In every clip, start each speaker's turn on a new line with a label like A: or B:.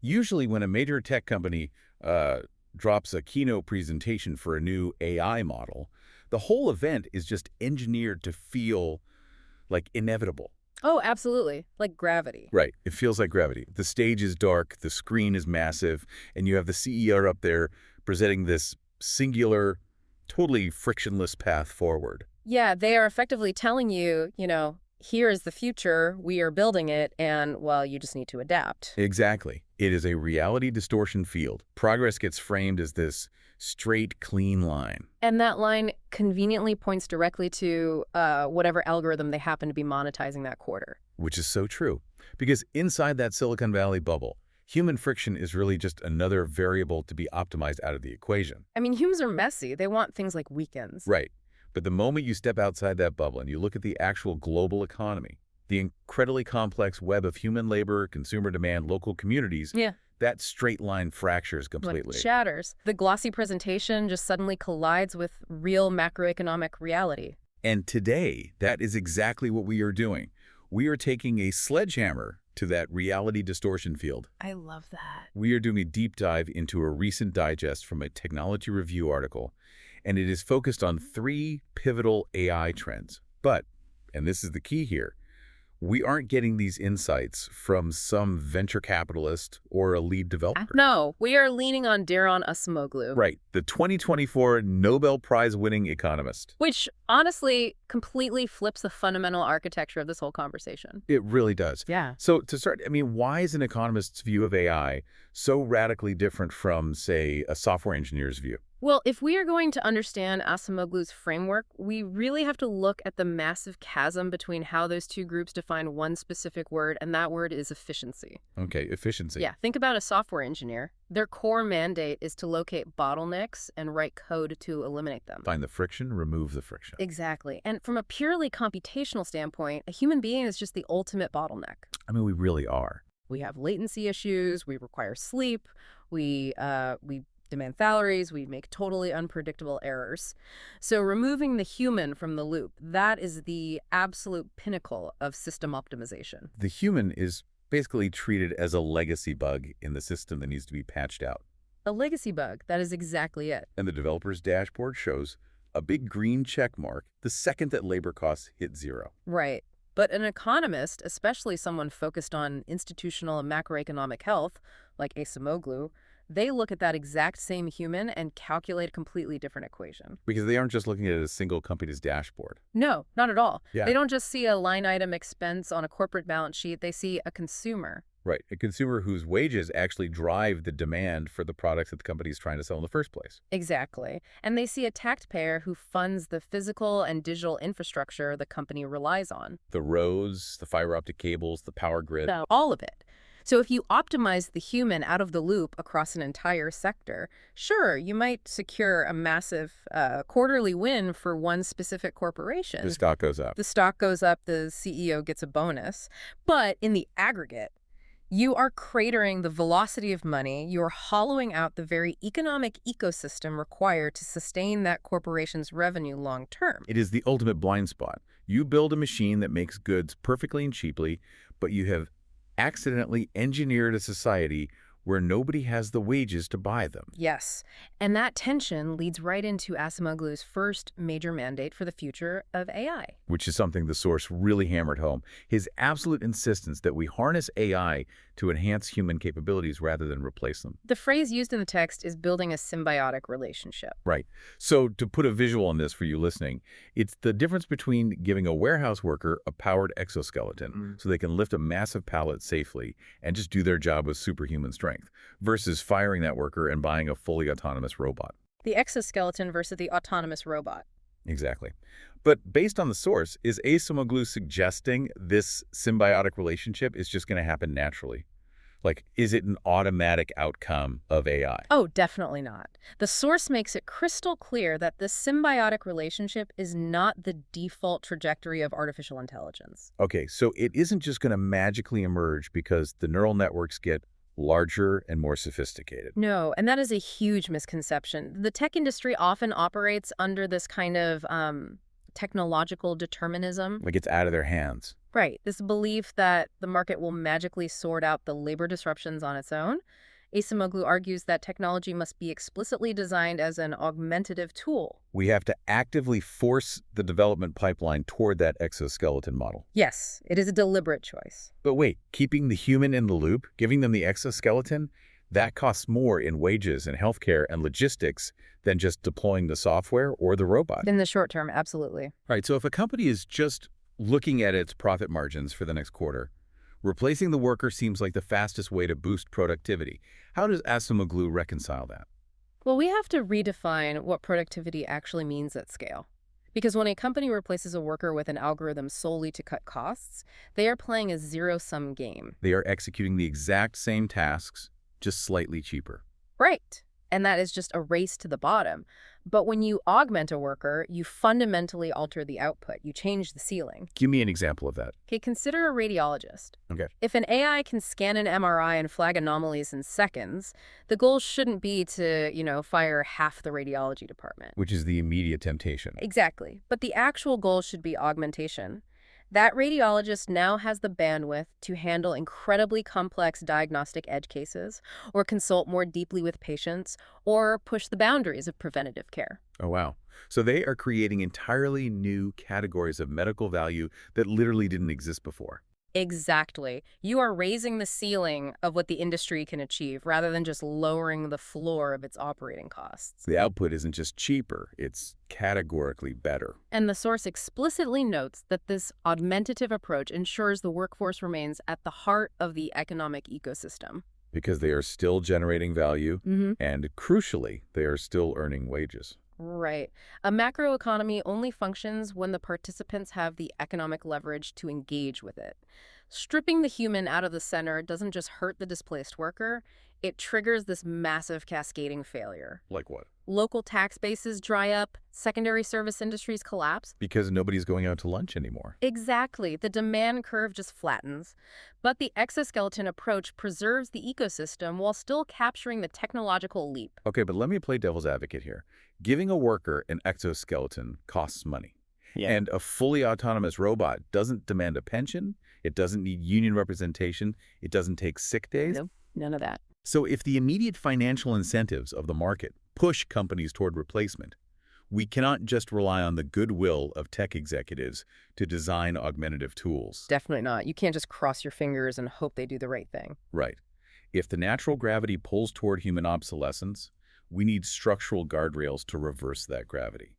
A: Usually when a major tech company drops a keynote presentation for a new AI model, the whole event is just engineered to feel like inevitable.
B: Oh, absolutely. Like gravity.
A: Right. It feels like gravity. The stage is dark, the screen is massive, and you have the CEO up there presenting this singular, totally frictionless path forward.
B: Yeah, they are effectively telling you, here is the future, we are building it, and, well, you just need to adapt.
A: Exactly. It is a reality distortion field. Progress gets framed as this straight, clean line.
B: And that line conveniently points directly to whatever algorithm they happen to be monetizing that quarter.
A: Which is so true. Because inside that Silicon Valley bubble, human friction is really just another variable to be optimized out of the equation.
B: I mean, humans are messy. They want things like weekends.
A: Right. But the moment you step outside that bubble and you look at the actual global economy, the incredibly complex web of human labor, consumer demand, local communities, that straight line fractures completely.
B: It shatters. The glossy presentation just suddenly collides with real macroeconomic reality.
A: And today, that is exactly what we are doing. We are taking a sledgehammer to that reality distortion field.
B: I love that.
A: We are doing a deep dive into a recent digest from a Technology Review article, and it is focused on 3 pivotal AI trends. But, and this is the key here, we aren't getting these insights from some venture capitalist or a lead developer.
B: No, we are leaning on Daron Acemoglu.
A: Right, the 2024 Nobel Prize-winning economist.
B: Which, honestly, completely flips the fundamental architecture of this whole conversation.
A: It really does.
B: Yeah.
A: So to start, I mean, why is an economist's view of AI so radically different from, say, a software engineer's view?
B: Well, if we are going to understand Acemoglu's framework, we really have to look at the massive chasm between how those two groups define one specific word, and that word is efficiency.
A: Okay, efficiency.
B: Yeah, think about a software engineer. Their core mandate is to locate bottlenecks and write code to eliminate them.
A: Find the friction, remove the friction.
B: Exactly. And from a purely computational standpoint, a human being is just the ultimate bottleneck.
A: I mean, we really are.
B: We have latency issues, we require sleep, we demand salaries, we make totally unpredictable errors. So removing the human from the loop, that is the absolute pinnacle of system optimization.
A: The human is basically treated as a legacy bug in the system that needs to be patched out.
B: A legacy bug, that is exactly it.
A: And the developer's dashboard shows a big green check mark the second that labor costs hit 0.
B: Right. But an economist, especially someone focused on institutional and macroeconomic health, like Acemoglu, they look at that exact same human and calculate a completely different equation.
A: Because they aren't just looking at a single company's dashboard.
B: No, not at all.
A: Yeah.
B: They don't just see a line item expense on a corporate balance sheet. They see a consumer.
A: Right, a consumer whose wages actually drive the demand for the products that the company is trying to sell in the first place.
B: Exactly. And they see a taxpayer who funds the physical and digital infrastructure the company relies on.
A: The roads, the fiber optic cables, the power grid.
B: All of it. So if you optimize the human out of the loop across an entire sector, sure, you might secure a massive quarterly win for one specific corporation.
A: The stock goes up.
B: The stock goes up, the CEO gets a bonus. But in the aggregate, you are cratering the velocity of money. You are hollowing out the very economic ecosystem required to sustain that corporation's revenue long term.
A: It is the ultimate blind spot. You build a machine that makes goods perfectly and cheaply, but you have accidentally engineered a society where nobody has the wages to buy them.
B: Yes. And that tension leads right into Acemoglu's first major mandate for the future of AI.
A: Which is something the source really hammered home. His absolute insistence that we harness AI to enhance human capabilities rather than replace them.
B: The phrase used in the text is building a symbiotic relationship.
A: Right. So to put a visual on this for you listening, it's the difference between giving a warehouse worker a powered exoskeleton so they can lift a massive pallet safely and just do their job with superhuman strength versus firing that worker and buying a fully autonomous robot.
B: The exoskeleton versus the autonomous robot.
A: Exactly. But based on the source, is Acemoglu suggesting this symbiotic relationship is just going to happen naturally? Like, is it an automatic outcome of AI?
B: Oh, definitely not. The source makes it crystal clear that this symbiotic relationship is not the default trajectory of artificial intelligence.
A: Okay, so it isn't just going to magically emerge because the neural networks get larger and more sophisticated.
B: No, and that is a huge misconception. The tech industry often operates under this kind of technological determinism.
A: Like it's out of their hands.
B: Right, this belief that the market will magically sort out the labor disruptions on its own. Acemoglu argues that technology must be explicitly designed as an augmentative tool.
A: We have to actively force the development pipeline toward that exoskeleton model.
B: Yes, it is a deliberate choice.
A: But wait, keeping the human in the loop, giving them the exoskeleton, that costs more in wages and healthcare and logistics than just deploying the software or the robot.
B: In the short term, absolutely.
A: Right, so if a company is just looking at its profit margins for the next quarter, replacing the worker seems like the fastest way to boost productivity. How does Acemoglu reconcile that?
B: Well, we have to redefine what productivity actually means at scale. Because when a company replaces a worker with an algorithm solely to cut costs, they are playing a zero-sum game.
A: They are executing the exact same tasks, just slightly cheaper.
B: Right. And that is just a race to the bottom. But when you augment a worker, you fundamentally alter the output. You change the ceiling.
A: Give me an example of that.
B: Okay, consider a radiologist.
A: Okay.
B: If an AI can scan an MRI and flag anomalies in seconds, the goal shouldn't be to, fire half the radiology department.
A: Which is the immediate temptation.
B: Exactly. But the actual goal should be augmentation. That radiologist now has the bandwidth to handle incredibly complex diagnostic edge cases, or consult more deeply with patients, or push the boundaries of preventative care.
A: Oh, wow. So they are creating entirely new categories of medical value that literally didn't exist before.
B: Exactly. You are raising the ceiling of what the industry can achieve rather than just lowering the floor of its operating costs.
A: The output isn't just cheaper, it's categorically better.
B: And the source explicitly notes that this augmentative approach ensures the workforce remains at the heart of the economic ecosystem.
A: Because they are still generating value, and crucially, they are still earning wages.
B: Right. A macroeconomy only functions when the participants have the economic leverage to engage with it. Stripping the human out of the center doesn't just hurt the displaced worker, it triggers this massive cascading failure.
A: Like what?
B: Local tax bases dry up, secondary service industries collapse.
A: Because nobody's going out to lunch anymore.
B: Exactly. The demand curve just flattens. But the exoskeleton approach preserves the ecosystem while still capturing the technological leap.
A: Okay, but let me play devil's advocate here. Giving a worker an exoskeleton costs money.
C: Yeah.
A: And a fully autonomous robot doesn't demand a pension, it doesn't need union representation, it doesn't take sick days.
B: Nope, none of that.
A: So if the immediate financial incentives of the market push companies toward replacement, we cannot just rely on the goodwill of tech executives to design augmentative tools.
B: Definitely not. You can't just cross your fingers and hope they do the right thing.
A: Right. If the natural gravity pulls toward human obsolescence, we need structural guardrails to reverse that gravity.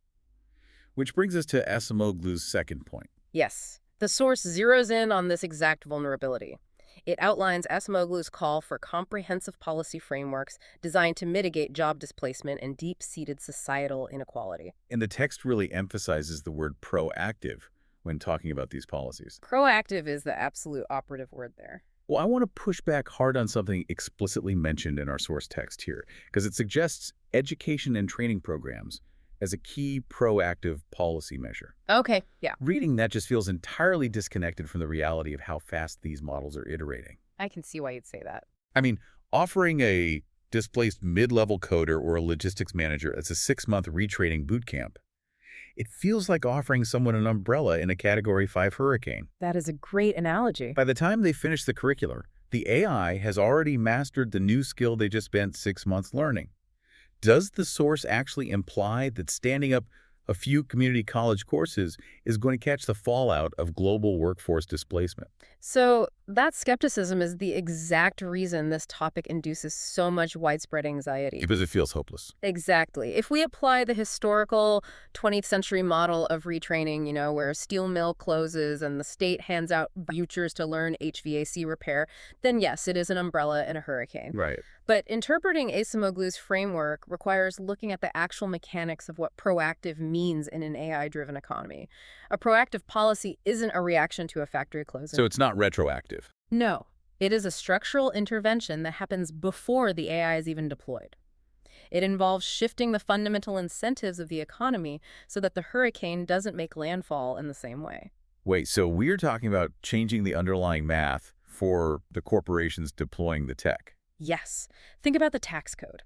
A: Which brings us to Acemoglu's second point.
B: Yes. The source zeroes in on this exact vulnerability. It outlines Acemoglu's call for comprehensive policy frameworks designed to mitigate job displacement and deep-seated societal inequality.
A: And the text really emphasizes the word proactive when talking about these policies.
B: Proactive is the absolute operative word there.
A: Well, I want to push back hard on something explicitly mentioned in our source text here, because it suggests education and training programs as a key proactive policy measure.
B: Okay, yeah.
A: Reading that just feels entirely disconnected from the reality of how fast these models are iterating.
B: I can see why you'd say that.
A: I mean, offering a displaced mid-level coder or a logistics manager as a 6-month retraining boot camp, it feels like offering someone an umbrella in a Category 5 hurricane.
B: That is a great analogy.
A: By the time they finish the curricular, the AI has already mastered the new skill they just spent 6 months learning. Does the source actually imply that standing up a few community college courses is going to catch the fallout of global workforce displacement?
B: So that skepticism is the exact reason this topic induces so much widespread anxiety.
A: Because it feels hopeless.
B: Exactly. If we apply the historical 20th century model of retraining, where a steel mill closes and the state hands out vouchers to learn HVAC repair, then yes, it is an umbrella in a hurricane.
A: Right.
B: But interpreting Acemoglu's framework requires looking at the actual mechanics of what proactive means in an AI-driven economy. A proactive policy isn't a reaction to a factory closing.
A: So it's not retroactive.
B: No, it is a structural intervention that happens before the AI is even deployed. It involves shifting the fundamental incentives of the economy so that the hurricane doesn't make landfall in the same way.
A: Wait, so we're talking about changing the underlying math for the corporations deploying the tech.
B: Yes. Think about the tax code.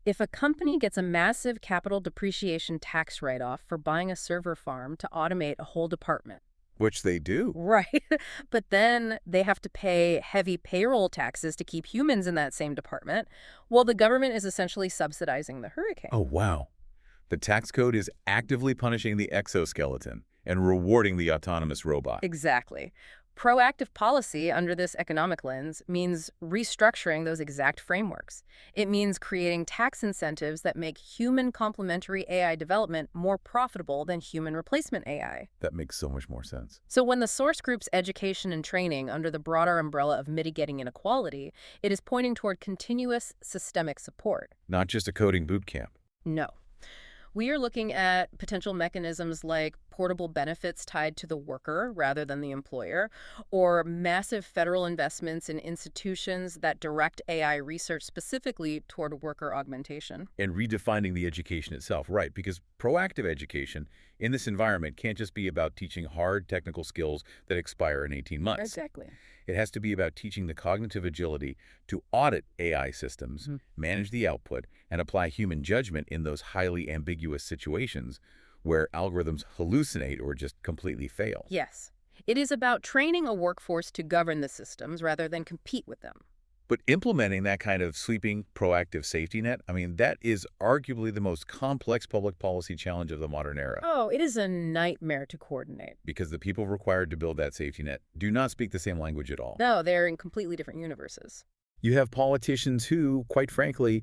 B: If a company gets a massive capital depreciation tax write-off for buying a server farm to automate a whole department.
A: Which they do.
B: Right. But then they have to pay heavy payroll taxes to keep humans in that same department. Well, the government is essentially subsidizing the
A: Oh,
B: hurricane.
A: wow. The tax code is actively punishing the exoskeleton and rewarding the autonomous robot.
B: Exactly. Proactive policy under this economic lens means restructuring those exact frameworks. It means creating tax incentives that make human complementary AI development more profitable than human replacement AI.
A: That makes so much more sense.
B: So when the source group's education and training under the broader umbrella of mitigating inequality, it is pointing toward continuous systemic support.
A: Not just a coding boot camp.
B: No. We are looking at potential mechanisms like portable benefits tied to the worker rather than the employer, or massive federal investments in institutions that direct AI research specifically toward worker augmentation.
A: And redefining the education itself, right? Because proactive education in this environment can't just be about teaching hard technical skills that expire in 18 months.
B: Exactly.
A: It has to be about teaching the cognitive agility to audit AI systems, manage the output, and apply human judgment in those highly ambiguous situations where algorithms hallucinate or just completely fail.
B: Yes. It is about training a workforce to govern the systems rather than compete with them.
A: But implementing that kind of sweeping, proactive safety net, I mean, that is arguably the most complex public policy challenge of the modern era.
B: Oh, it is a nightmare to coordinate.
A: Because the people required to build that safety net do not speak the same language at all.
B: No, they're in completely different universes.
A: You have politicians who, quite frankly,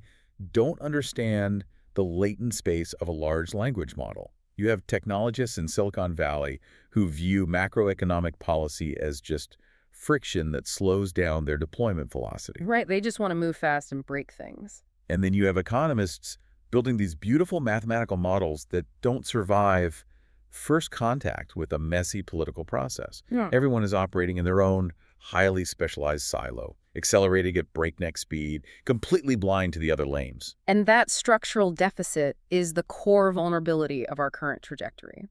A: don't understand the latent space of a large language model. You have technologists in Silicon Valley who view macroeconomic policy as just friction that slows down their deployment velocity.
B: Right, they just want to move fast and break things.
A: And then you have economists building these beautiful mathematical models that don't survive first contact with a messy political process.
B: Yeah.
A: Everyone is operating in their own highly specialized silo, accelerating at breakneck speed, completely blind to the other lanes.
B: And that structural deficit is the core vulnerability of our current trajectory,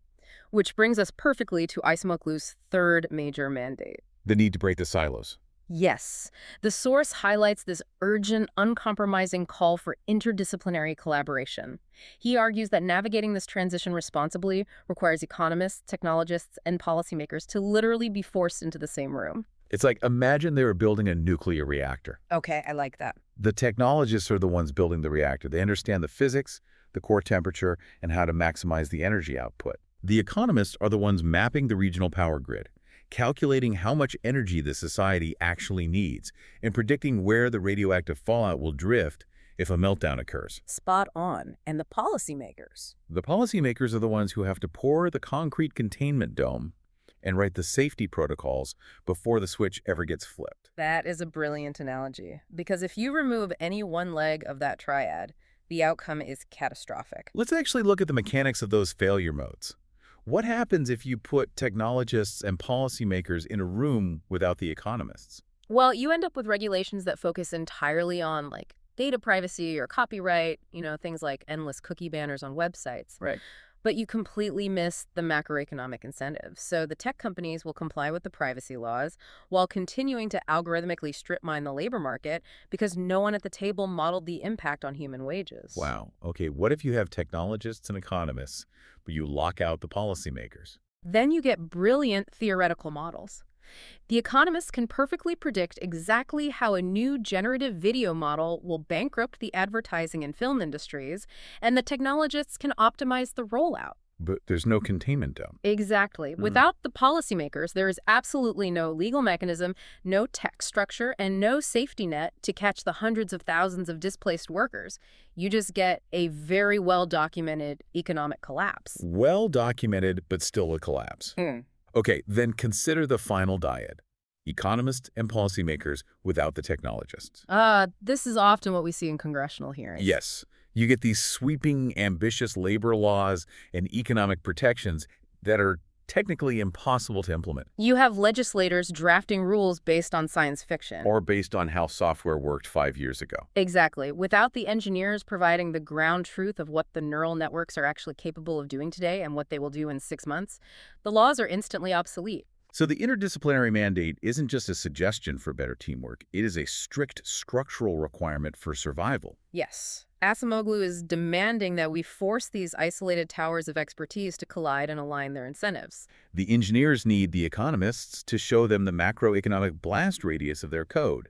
B: which brings us perfectly to Acemoglu's third major mandate.
A: The need to break the silos.
B: Yes, the source highlights this urgent, uncompromising call for interdisciplinary collaboration. He argues that navigating this transition responsibly requires economists, technologists, and policymakers to literally be forced into the same room.
A: It's like, imagine they were building a nuclear reactor.
B: Okay, I like that.
A: The technologists are the ones building the reactor. They understand the physics, the core temperature, and how to maximize the energy output. The economists are the ones mapping the regional power grid, calculating how much energy the society actually needs, and predicting where the radioactive fallout will drift if a meltdown occurs.
B: Spot on. And the policymakers?
A: The policymakers are the ones who have to pour the concrete containment dome and write the safety protocols before the switch ever gets flipped.
B: That is a brilliant analogy, because if you remove any one leg of that triad, the outcome is catastrophic.
A: Let's actually look at the mechanics of those failure modes. What happens if you put technologists and policymakers in a room without the economists?
B: Well, you end up with regulations that focus entirely on data privacy or copyright, things like endless cookie banners on websites.
A: Right.
B: But you completely miss the macroeconomic incentives. So the tech companies will comply with the privacy laws while continuing to algorithmically strip mine the labor market because no one at the table modeled the impact on human wages.
A: Wow. Okay, what if you have technologists and economists, but you lock out the policymakers?
B: Then you get brilliant theoretical models. The economists can perfectly predict exactly how a new generative video model will bankrupt the advertising and film industries, and the technologists can optimize the rollout.
A: But there's no containment dome.
B: Exactly. Without the policymakers, there is absolutely no legal mechanism, no tech structure, and no safety net to catch the hundreds of thousands of displaced workers. You just get a very well-documented economic collapse.
A: Well documented, but still a collapse. Okay, then consider the final dyad. Economists and policymakers without the technologists.
B: This is often what we see in congressional hearings.
A: Yes, you get these sweeping, ambitious labor laws and economic protections that are technically impossible to implement.
B: You have legislators drafting rules based on science fiction.
A: Or based on how software worked 5 years ago.
B: Exactly. Without the engineers providing the ground truth of what the neural networks are actually capable of doing today and what they will do in 6 months, the laws are instantly obsolete.
A: So the interdisciplinary mandate isn't just a suggestion for better teamwork. It is a strict structural requirement for survival.
B: Yes. Acemoglu is demanding that we force these isolated towers of expertise to collide and align their incentives.
A: The engineers need the economists to show them the macroeconomic blast radius of their code.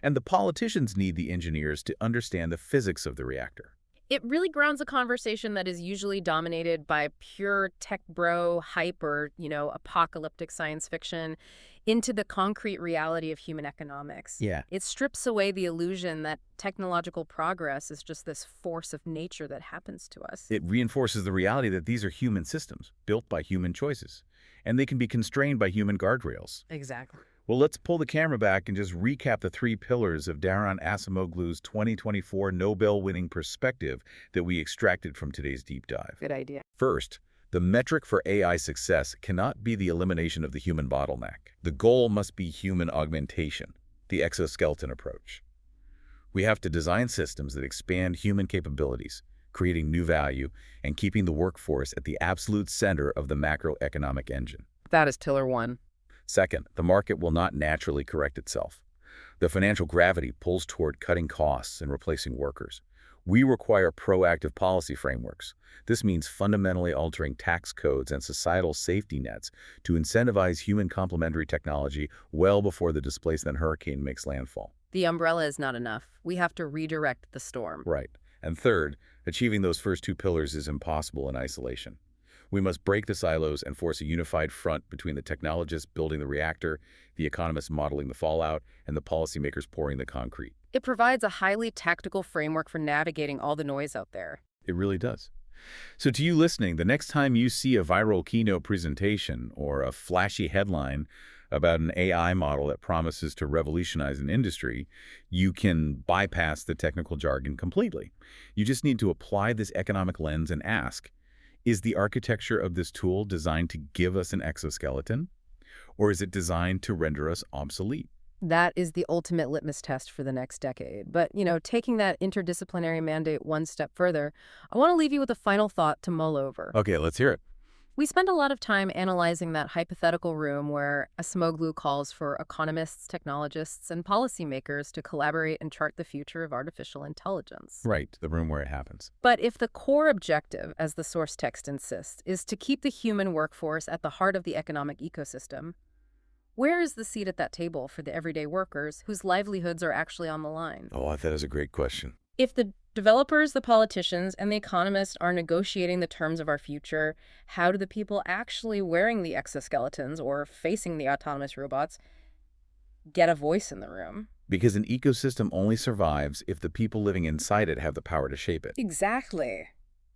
A: And the politicians need the engineers to understand the physics of the reactor.
B: It really grounds a conversation that is usually dominated by pure tech bro hype or, apocalyptic science fiction into the concrete reality of human economics.
A: Yeah.
B: It strips away the illusion that technological progress is just this force of nature that happens to us.
A: It reinforces the reality that these are human systems, built by human choices, and they can be constrained by human guardrails.
B: Exactly.
A: Well, let's pull the camera back and just recap the three pillars of Daron Acemoglu's 2024 Nobel-winning perspective that we extracted from today's deep dive.
B: Good idea.
A: First, the metric for AI success cannot be the elimination of the human bottleneck. The goal must be human augmentation, the exoskeleton approach. We have to design systems that expand human capabilities, creating new value, and keeping the workforce at the absolute center of the macroeconomic engine.
B: That is Pillar 1.
A: Second, the market will not naturally correct itself. The financial gravity pulls toward cutting costs and replacing workers. We require proactive policy frameworks. This means fundamentally altering tax codes and societal safety nets to incentivize human complementary technology well before the displacement hurricane makes landfall.
B: The umbrella is not enough. We have to redirect the storm.
A: Right. And third, achieving those first two pillars is impossible in isolation. We must break the silos and force a unified front between the technologists building the reactor, the economists modeling the fallout, and the policymakers pouring the concrete.
B: It provides a highly tactical framework for navigating all the noise out there.
A: It really does. So to you listening, the next time you see a viral keynote presentation or a flashy headline about an AI model that promises to revolutionize an industry, you can bypass the technical jargon completely. You just need to apply this economic lens and ask, is the architecture of this tool designed to give us an exoskeleton, or is it designed to render us obsolete?
B: That is the ultimate litmus test for the next decade. But, taking that interdisciplinary mandate one step further, I want to leave you with a final thought to mull over.
A: Okay, let's hear it.
B: We spend a lot of time analyzing that hypothetical room where Acemoglu calls for economists, technologists, and policymakers to collaborate and chart the future of artificial intelligence.
A: Right, the room where it happens.
B: But if the core objective, as the source text insists, is to keep the human workforce at the heart of the economic ecosystem, where is the seat at that table for the everyday workers whose livelihoods are actually on the line?
A: Oh, that is a great question.
B: If the developers, the politicians, and the economists are negotiating the terms of our future, how do the people actually wearing the exoskeletons or facing the autonomous robots get a voice in the room?
A: Because an ecosystem only survives if the people living inside it have the power to shape it.
B: Exactly.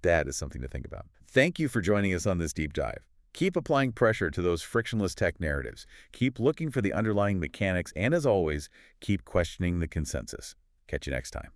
A: That is something to think about. Thank you for joining us on this deep dive. Keep applying pressure to those frictionless tech narratives. Keep looking for the underlying mechanics, and as always, keep questioning the consensus. Catch you next time.